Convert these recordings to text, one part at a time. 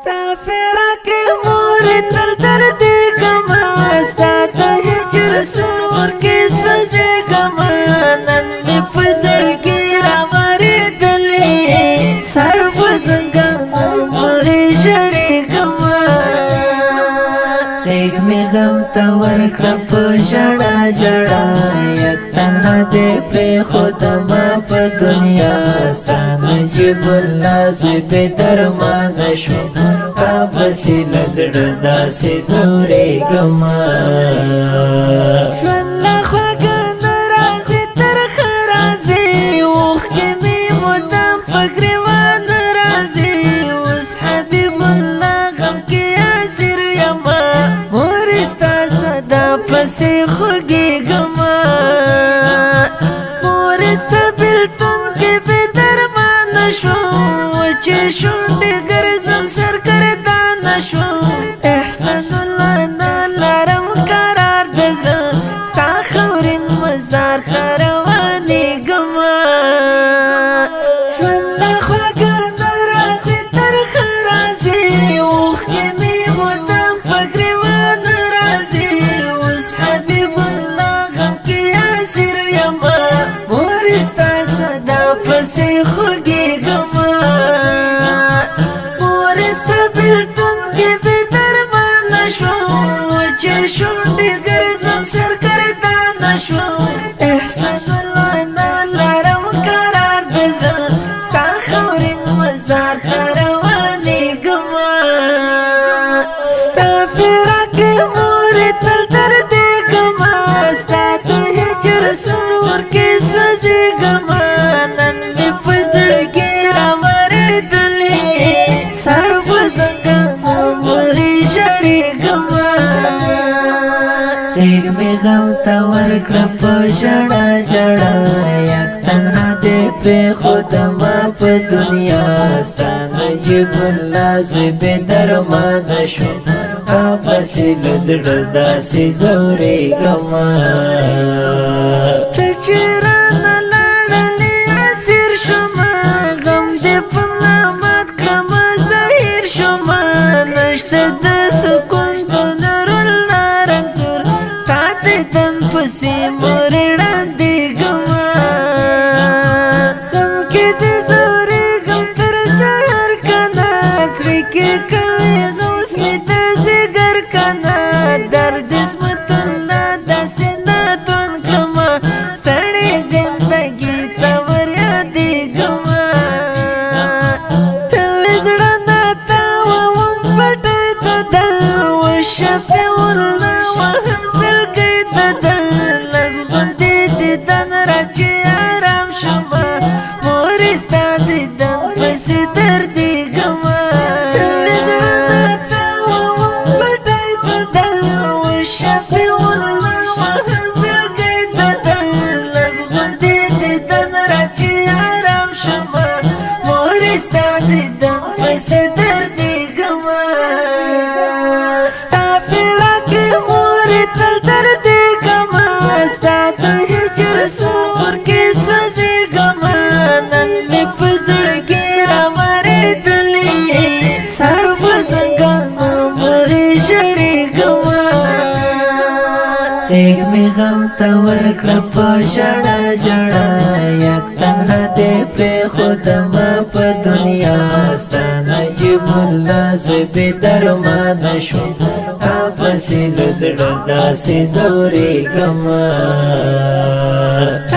استغفر کے مور تل درد گما ستا د هجر سرور کے سوزے گما نن می پزړګي را مریدلې سر پزنګا زمري شړې گما غیږ می غم تا ورکړه په ژړا ژړا یک تنها دې پرې خود ما په دنیا ستانه جیب الله زوی به درمان شو پسی لزړه داسې زورې ګما ژوند له خوږه ناراضي ترخه راځي اوښکې مې مدام په ګریوان راځي اوس حبیب الله غم کې اسیر یما مور ستا صدا پسې خوږېږما مور ستا بېلتون کې بې درمانه شوم چې شونډې ګرځم سر ګردان شوم احسان الله نه لرم قرار د زړه ستا خاورین مزار ته روانېږمه ژوند له خوږه ناراضي ترخه راځي اوښکې مې مدام په ګریوان راځي اوس حبیب الله غم کې اسیر یمه مور ستا صدا پسې خوږېږمه شونډې ګرځم سر ګردان شوم احسان الله نه لرم قرار د زړه ستا خاورین مزار ته روانېږمه ستا فراق مورې تل دردېږمه ستا د هجر سرور کې سوځېږمه نن مې په زړګي راورېدلې سر په زنګا زمري شړېږمه غیږ می غم تا ورکړه په ژړا ژړا یک تنها دې پرېښود ما په دنیا ستا نجیب الله زوی بې درمانه شو پسې له زړه داسې ځورېږمه ته چې رانه لاړلې اسیر شومه غم دې په ملا مات کړمه ظاهر شومه نشته د سکون د نورالله رنځور پسې مورې ړندېږمه غم کې دې ځورېږم تر سهار که نه زړه کې کوې غوث مې د ځیګر که نه درد عصمت الله داسې ناتوان کړمه ستړې زندګي ته وریادېږمه ته وې زړه ناتاووم پټۍ ته در وشفیع الله وهم زلګۍ ته در سرور کې سوځېږمه نن مې په زړګي راورېدلې سر په زنګا زمري شړېږمه غیږ مې غم ته ورکړه په ژړا ژړا یک تنها دې پرېښود ما په دنیا ستا نجیب الله زوی بې درمانه شو پسې له زړه داسې ځورېږمه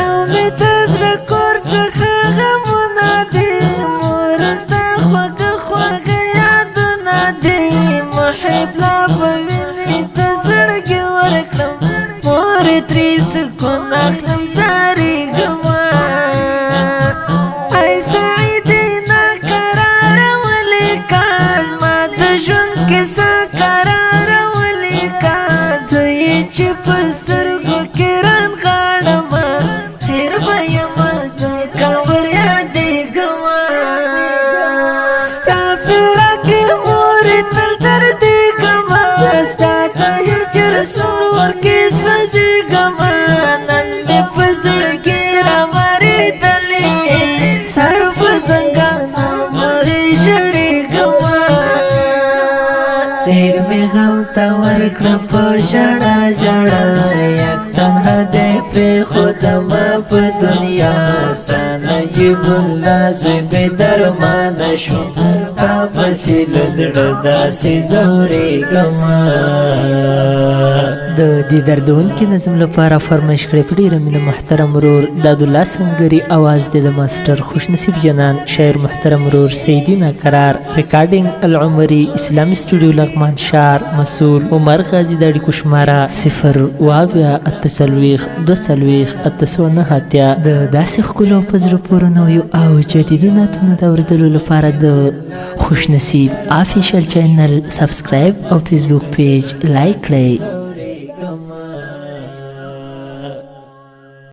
او مې د زړه کور څخه غمونه دي مور ستا خوږه خوږه یادونه دي محب لا په وینې ته زړګي ورکړم مورې ترې سکون اخلم زارېږمه ای سعیدې ناقراره ولیکه زما د ژوند کیسه قراره ولیکه زه یې چې په سترګو کې رانغاړمه هېر به یمه ځکه وریادېږمه ستا فراق مورې تل دردېږمه ستا د هجر سرور کې سوځېږمه نن مې په زړګي راورېدلې سر په زنګا زمري شړېږمه غیر می غم تا ورکړه په ژړا ژړا یک تنها دی پرېښودم په دنیا ستا نجیب الله زوی بې درمانه شو تا پسې له زړه داسې ځورېږمه. د دې دردونکي نظم لپاره فرمایش کړی په ډېره مینه محترم ورور دادالله سنګري، اواز دی د ماسټر خوشنصیب جنان، شاعر محترم ورور سیدي ناکرار، ریکارډینګ العمري، اسلامي سټوډیو لغمان ښار، مسؤل عمر غازي. د اړیکو شماره 0 د داسې ښکلو په زړه پورې نویو او جدیدو نعتونو د اورېدلو لپاره د خوشنصیب آفیشل چینل سبسکرایب او فیسبوک پیج لایک کړئ.